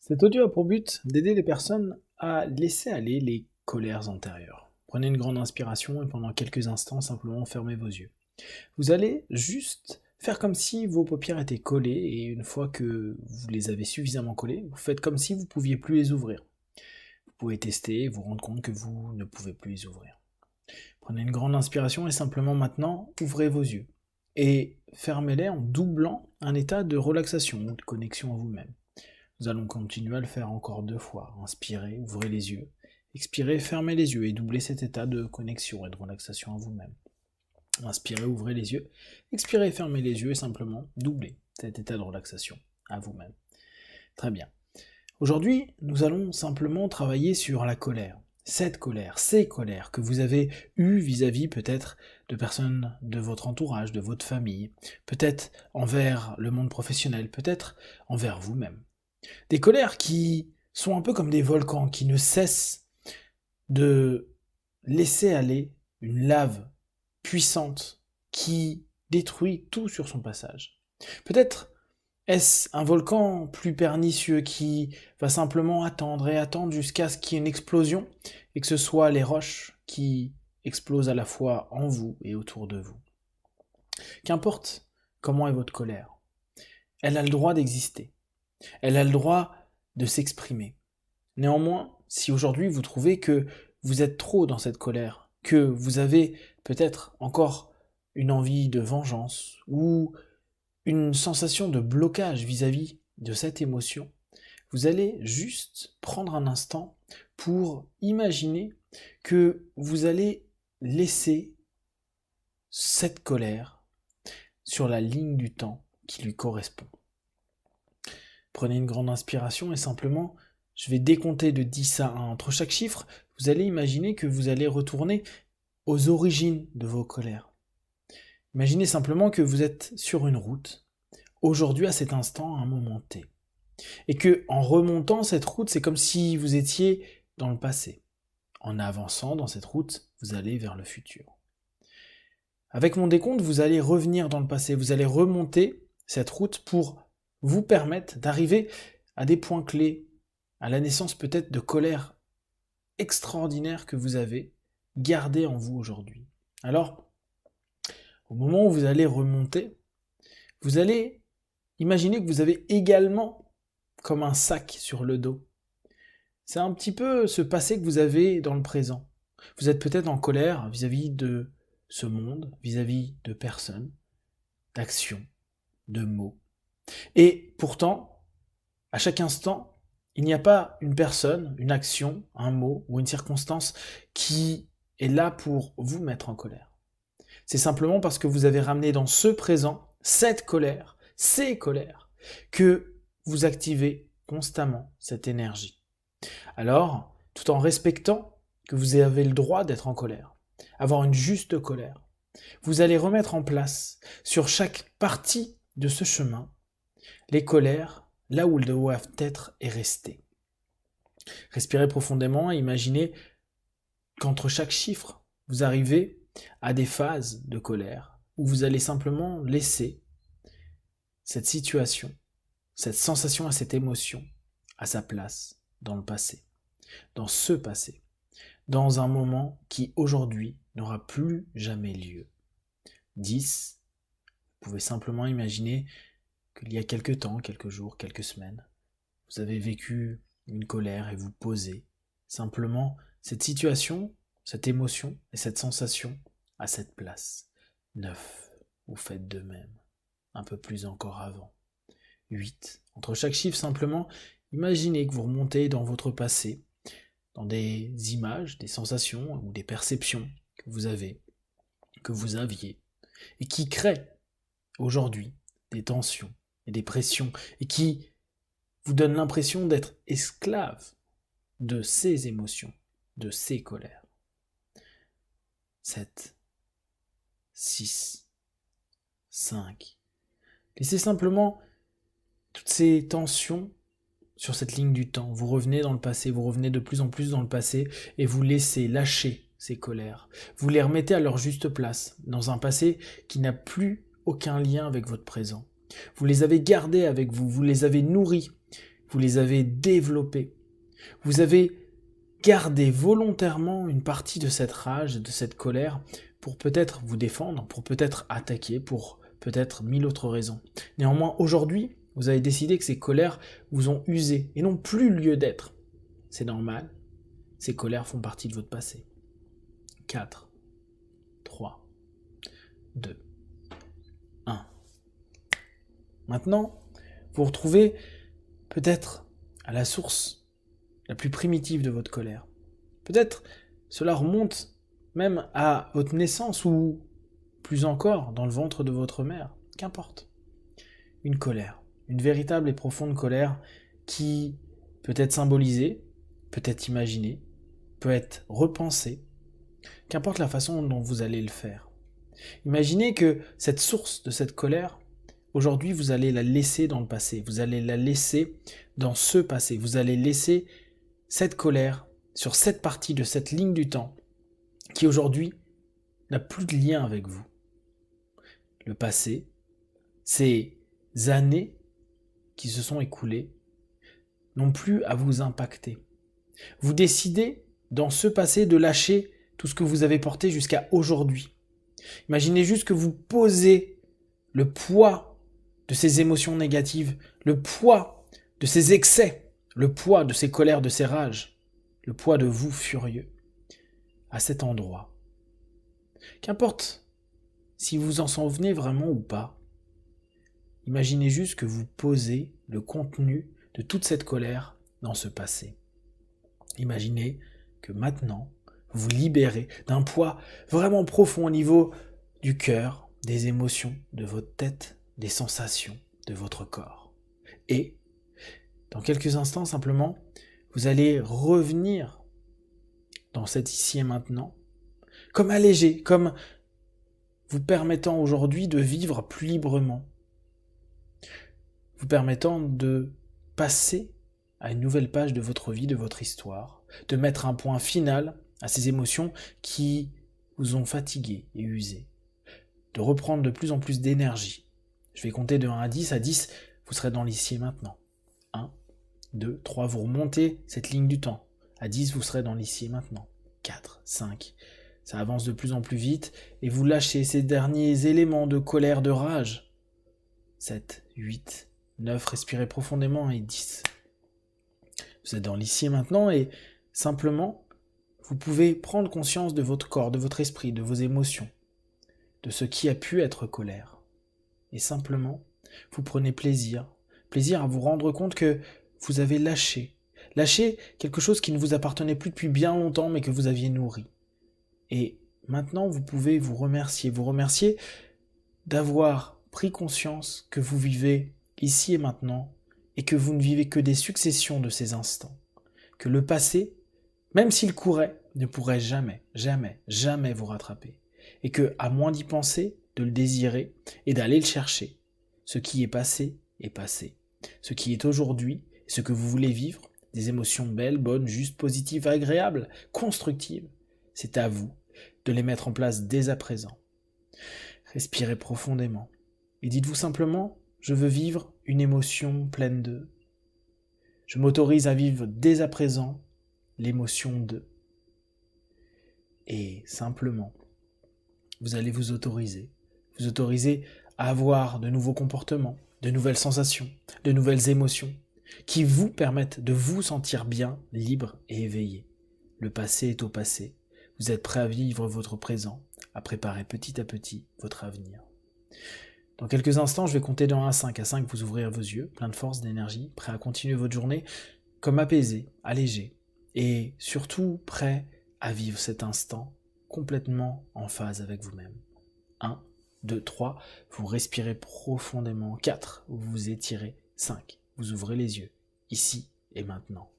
Cet audio a pour but d'aider les personnes à laisser aller les colères antérieures. Prenez une grande inspiration et pendant quelques instants, simplement fermez vos yeux. Vous allez juste faire comme si vos paupières étaient collées et une fois que vous les avez suffisamment collées, vous faites comme si vous ne pouviez plus les ouvrir. Vous pouvez tester et vous rendre compte que vous ne pouvez plus les ouvrir. Prenez une grande inspiration et simplement maintenant, ouvrez vos yeux. Et fermez-les en doublant un état de relaxation ou de connexion à vous-même. Nous allons continuer à le faire encore 2 fois. Inspirez, ouvrez les yeux. Expirez, fermez les yeux et doublez cet état de connexion et de relaxation à vous-même. Inspirez, ouvrez les yeux. Expirez, fermez les yeux et simplement doublez cet état de relaxation à vous-même. Très bien. Aujourd'hui, nous allons simplement travailler sur la colère. Cette colère, ces colères que vous avez eues vis-à-vis peut-être de personnes de votre entourage, de votre famille, peut-être envers le monde professionnel, peut-être envers vous-même. Des colères qui sont un peu comme des volcans, qui ne cessent de laisser aller une lave puissante qui détruit tout sur son passage. Peut-être est-ce un volcan plus pernicieux qui va simplement attendre et attendre jusqu'à ce qu'il y ait une explosion et que ce soit les roches qui explosent à la fois en vous et autour de vous. Qu'importe comment est votre colère, elle a le droit d'exister. Elle a le droit de s'exprimer. Néanmoins, si aujourd'hui vous trouvez que vous êtes trop dans cette colère, que vous avez peut-être encore une envie de vengeance ou une sensation de blocage vis-à-vis de cette émotion, vous allez juste prendre un instant pour imaginer que vous allez laisser cette colère sur la ligne du temps qui lui correspond. Prenez une grande inspiration et simplement, je vais décompter de 10 à 1. Entre chaque chiffre, vous allez imaginer que vous allez retourner aux origines de vos colères. Imaginez simplement que vous êtes sur une route, aujourd'hui à cet instant, à un moment T. Et que en remontant cette route, c'est comme si vous étiez dans le passé. En avançant dans cette route, vous allez vers le futur. Avec mon décompte, vous allez revenir dans le passé, vous allez remonter cette route pour vous permettre d'arriver à des points clés, à la naissance peut-être de colère extraordinaire que vous avez gardée en vous aujourd'hui. Alors, au moment où vous allez remonter, vous allez imaginer que vous avez également comme un sac sur le dos. C'est un petit peu ce passé que vous avez dans le présent. Vous êtes peut-être en colère vis-à-vis de ce monde, vis-à-vis de personnes, d'actions, de mots. Et pourtant, à chaque instant, il n'y a pas une personne, une action, un mot ou une circonstance qui est là pour vous mettre en colère. C'est simplement parce que vous avez ramené dans ce présent cette colère, ces colères, que vous activez constamment cette énergie. Alors, tout en respectant que vous avez le droit d'être en colère, avoir une juste colère, vous allez remettre en place sur chaque partie de ce chemin les colères là où elles doivent être et rester. Respirez profondément et imaginez qu'entre chaque chiffre, vous arrivez à des phases de colère où vous allez simplement laisser cette situation, cette sensation et cette émotion à sa place dans le passé, dans ce passé, dans un moment qui aujourd'hui n'aura plus jamais lieu. 10, vous pouvez simplement imaginer qu'il y a quelque temps, quelques jours, quelques semaines, vous avez vécu une colère et vous posez simplement cette situation, cette émotion et cette sensation à cette place. 9, vous faites de même, un peu plus encore avant. 8, entre chaque chiffre simplement, imaginez que vous remontez dans votre passé, dans des images, des sensations ou des perceptions que vous avez, que vous aviez, et qui créent aujourd'hui des tensions et des pressions, et qui vous donnent l'impression d'être esclave de ces émotions, de ces colères. 7, 6, 5. Laissez simplement toutes ces tensions sur cette ligne du temps. Vous revenez dans le passé, vous revenez de plus en plus dans le passé, et vous laissez lâcher ces colères. Vous les remettez à leur juste place, dans un passé qui n'a plus aucun lien avec votre présent. Vous les avez gardées avec vous, vous les avez nourries, vous les avez développées. Vous avez gardé volontairement une partie de cette rage, de cette colère, pour peut-être vous défendre, pour peut-être attaquer, pour peut-être mille autres raisons. Néanmoins, aujourd'hui, vous avez décidé que ces colères vous ont usé et n'ont plus lieu d'être. C'est normal, ces colères font partie de votre passé. 4, 3, 2, 1. Maintenant, vous vous retrouvez peut-être à la source la plus primitive de votre colère. Peut-être cela remonte même à votre naissance ou plus encore dans le ventre de votre mère. Qu'importe. Une colère, une véritable et profonde colère qui peut être symbolisée, peut être imaginée, peut être repensée. Qu'importe la façon dont vous allez le faire. Imaginez que cette source de cette colère, aujourd'hui, vous allez la laisser dans le passé. Vous allez la laisser dans ce passé. Vous allez laisser cette colère sur cette partie de cette ligne du temps qui aujourd'hui n'a plus de lien avec vous. Le passé, ces années qui se sont écoulées, n'ont plus à vous impacter. Vous décidez dans ce passé de lâcher tout ce que vous avez porté jusqu'à aujourd'hui. Imaginez juste que vous posez le poids de ces émotions négatives, le poids de ces excès, le poids de ces colères, de ces rages, le poids de vous furieux, à cet endroit. Qu'importe si vous en souvenez vraiment ou pas, imaginez juste que vous posez le contenu de toute cette colère dans ce passé. Imaginez que maintenant, vous vous libérez d'un poids vraiment profond au niveau du cœur, des émotions, de votre tête, des sensations de votre corps. Et, dans quelques instants simplement, vous allez revenir dans cet ici et maintenant, comme allégé, comme vous permettant aujourd'hui de vivre plus librement, vous permettant de passer à une nouvelle page de votre vie, de votre histoire, de mettre un point final à ces émotions qui vous ont fatigué et usé, de reprendre de plus en plus d'énergie. Je vais compter de 1 à 10. À 10, vous serez dans l'ici et maintenant. 1, 2, 3, vous remontez cette ligne du temps. À 10, vous serez dans l'ici et maintenant. 4, 5, ça avance de plus en plus vite et vous lâchez ces derniers éléments de colère, de rage. 7, 8, 9, respirez profondément et 10. Vous êtes dans l'ici et maintenant et simplement, vous pouvez prendre conscience de votre corps, de votre esprit, de vos émotions, de ce qui a pu être colère. Et simplement, vous prenez plaisir à vous rendre compte que vous avez lâché quelque chose qui ne vous appartenait plus depuis bien longtemps mais que vous aviez nourri. Et maintenant, vous pouvez vous remercier d'avoir pris conscience que vous vivez ici et maintenant et que vous ne vivez que des successions de ces instants. Que le passé, même s'il courait, ne pourrait jamais, jamais, jamais vous rattraper. Et que, à moins d'y penser, de le désirer et d'aller le chercher, ce qui est passé est passé. Ce qui est aujourd'hui, ce que vous voulez vivre, des émotions belles, bonnes, justes, positives, agréables, constructives, c'est à vous de les mettre en place dès à présent. Respirez profondément et dites-vous simplement, je veux vivre une émotion pleine de. Je m'autorise à vivre dès à présent l'émotion de. Et simplement, vous allez vous autoriser à avoir de nouveaux comportements, de nouvelles sensations, de nouvelles émotions qui vous permettent de vous sentir bien, libre et éveillé. Le passé est au passé. Vous êtes prêt à vivre votre présent, à préparer petit à petit votre avenir. Dans quelques instants, je vais compter de 1 à 5. À 5, vous ouvrirez vos yeux, plein de force, d'énergie, prêt à continuer votre journée comme apaisé, allégé, et surtout prêt à vivre cet instant complètement en phase avec vous-même. 1, 2, 3, vous respirez profondément. 4, vous vous étirez. 5, vous ouvrez les yeux, ici et maintenant.